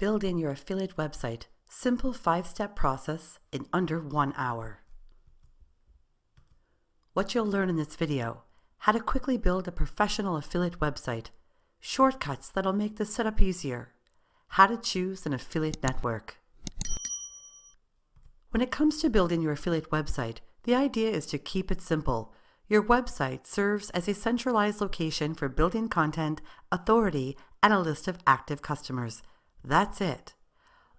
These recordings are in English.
Build in your affiliate website. Simple 5-step process in under 1 hour. What you'll learn in this video: how to quickly build a professional affiliate website, shortcuts that'll make the setup easier, how to choose an affiliate network. When it comes to building your affiliate website, the idea is to keep it simple. Your website serves as a centralized location for building content, authority, and a list of active customers. That's it.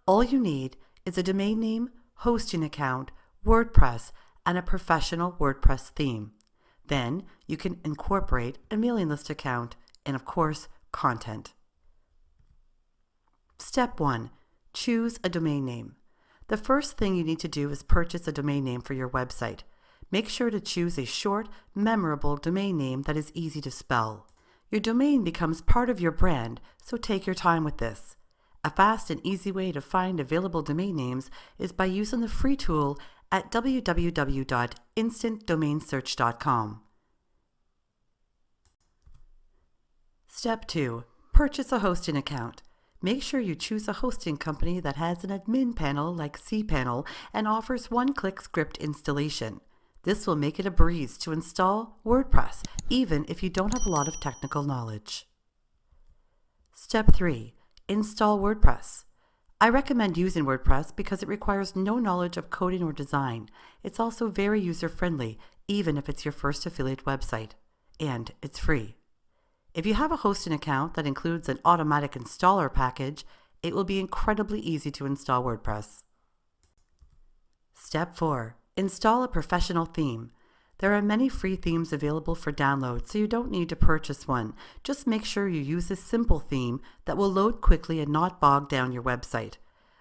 All you need is a domain name, hosting account, WordPress, and a professional WordPress theme. Then you can incorporate a mailing list account and, of course, content. Step 1. Choose a domain name. The first thing you need to do is purchase a domain name for your website. Make sure to choose a short, memorable domain name that is easy to spell. Your domain becomes part of your brand, so take your time with this. A fast and easy way to find available domain names is by using the free tool at www.instantdomainsearch.com. Step 2. Purchase a hosting account. Make sure you choose a hosting company that has an admin panel like cPanel and offers one-click script installation. This will make it a breeze to install WordPress, even if you don't have a lot of technical knowledge. Step 3. Install WordPress. I recommend using WordPress because it requires no knowledge of coding or design. It's also very user-friendly, even if it's your first affiliate website. And it's free. If you have a hosting account that includes an automatic installer package, it will be incredibly easy to install WordPress. Step 4. Install a professional theme. There are many free themes available for download, so you don't need to purchase one. Just make sure you use a simple theme that will load quickly and not bog down your website.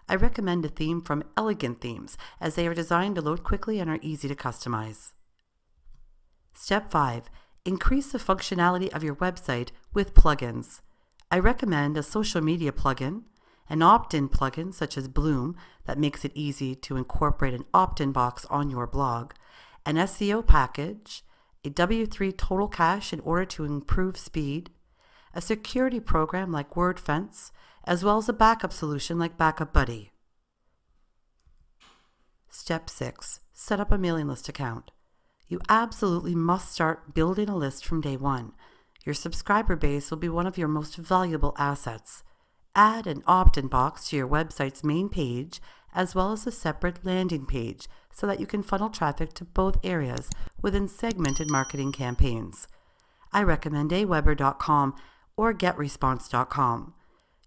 I recommend a theme from Elegant Themes, as they are designed to load quickly and are easy to customize. Step 5. Increase the functionality of your website with plugins. I recommend a social media plugin, an opt-in plugin such as Bloom that makes it easy to incorporate an opt-in box on your blog, an SEO package, a W3 total cache in order to improve speed, a security program like WordFence, as well as a backup solution like Backup Buddy. Step 6. Set up a mailing list account. You absolutely must start building a list from day one. Your subscriber base will be one of your most valuable assets. Add an opt-in box to your website's main page, as well as a separate landing page, so that you can funnel traffic to both areas within segmented marketing campaigns. I recommend aweber.com or getresponse.com.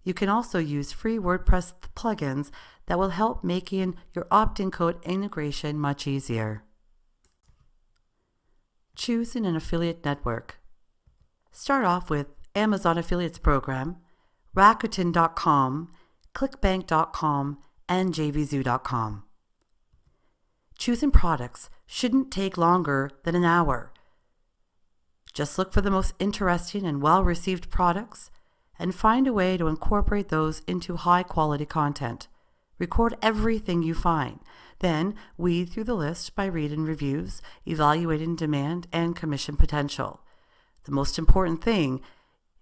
You can also use free WordPress plugins that will help making your opt-in code integration much easier. Choosing an affiliate network. Start off with Amazon Affiliates Program, Rakuten.com, ClickBank.com, and JVZoo.com. Choosing products shouldn't take longer than an hour. Just look for the most interesting and well-received products and find a way to incorporate those into high-quality content. Record everything you find. Then weed through the list by reading reviews, evaluating demand and commission potential. The most important thing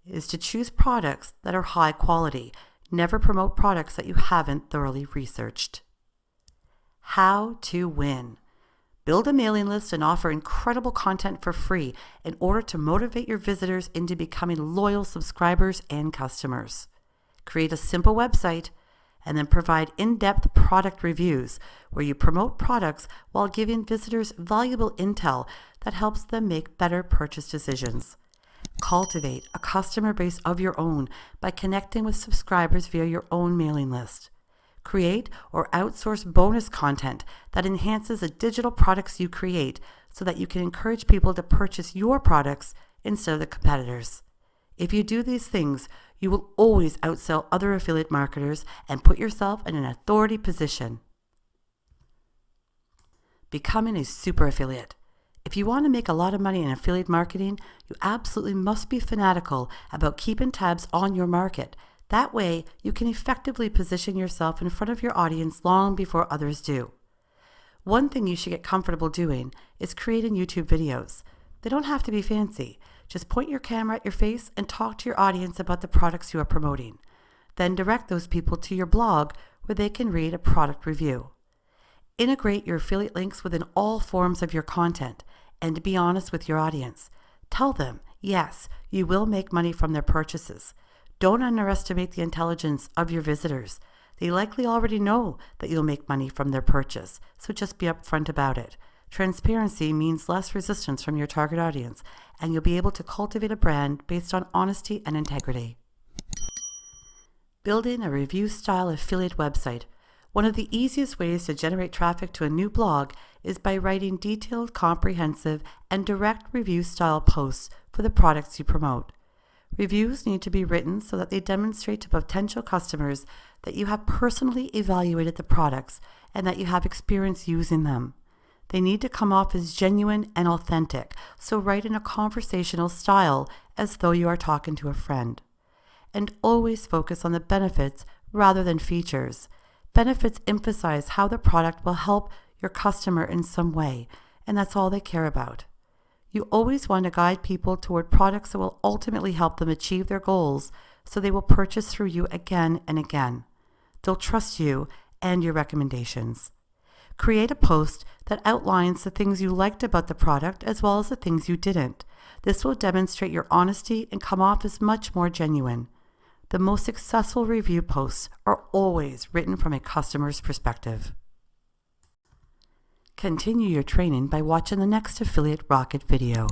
is to choose products that are high quality. Never promote products that you haven't thoroughly researched. How to win. Build a mailing list and offer incredible content for free in order to motivate your visitors into becoming loyal subscribers and customers. Create a simple website and then provide in-depth product reviews where you promote products while giving visitors valuable intel that helps them make better purchase decisions. Cultivate a customer base of your own by connecting with subscribers via your own mailing list. Create or outsource bonus content that enhances the digital products you create so that you can encourage people to purchase your products instead of the competitors. If you do these things, you will always outsell other affiliate marketers and put yourself in an authority position. Becoming a super affiliate. If you want to make a lot of money in affiliate marketing, you absolutely must be fanatical about keeping tabs on your market. That way, you can effectively position yourself in front of your audience long before others do. One thing you should get comfortable doing is creating YouTube videos. They don't have to be fancy. Just point your camera at your face and talk to your audience about the products you are promoting. Then direct those people to your blog where they can read a product review. Integrate your affiliate links within all forms of your content and be honest with your audience. Tell them, yes, you will make money from their purchases. Don't underestimate the intelligence of your visitors. They likely already know that you'll make money from their purchase, so just be upfront about it. Transparency means less resistance from your target audience, and you'll be able to cultivate a brand based on honesty and integrity. Building a review-style affiliate website. One of the easiest ways to generate traffic to a new blog is by writing detailed, comprehensive, and direct review-style posts for the products you promote. Reviews need to be written so that they demonstrate to potential customers that you have personally evaluated the products and that you have experience using them. They need to come off as genuine and authentic, so write in a conversational style as though you are talking to a friend. And always focus on the benefits rather than features. Benefits emphasize how the product will help your customer in some way, and that's all they care about. You always want to guide people toward products that will ultimately help them achieve their goals, so they will purchase through you again and again. They'll trust you and your recommendations. Create a post that outlines the things you liked about the product as well as the things you didn't. This will demonstrate your honesty and come off as much more genuine. The most successful review posts are always written from a customer's perspective. Continue your training by watching the next Affiliate Rocket video.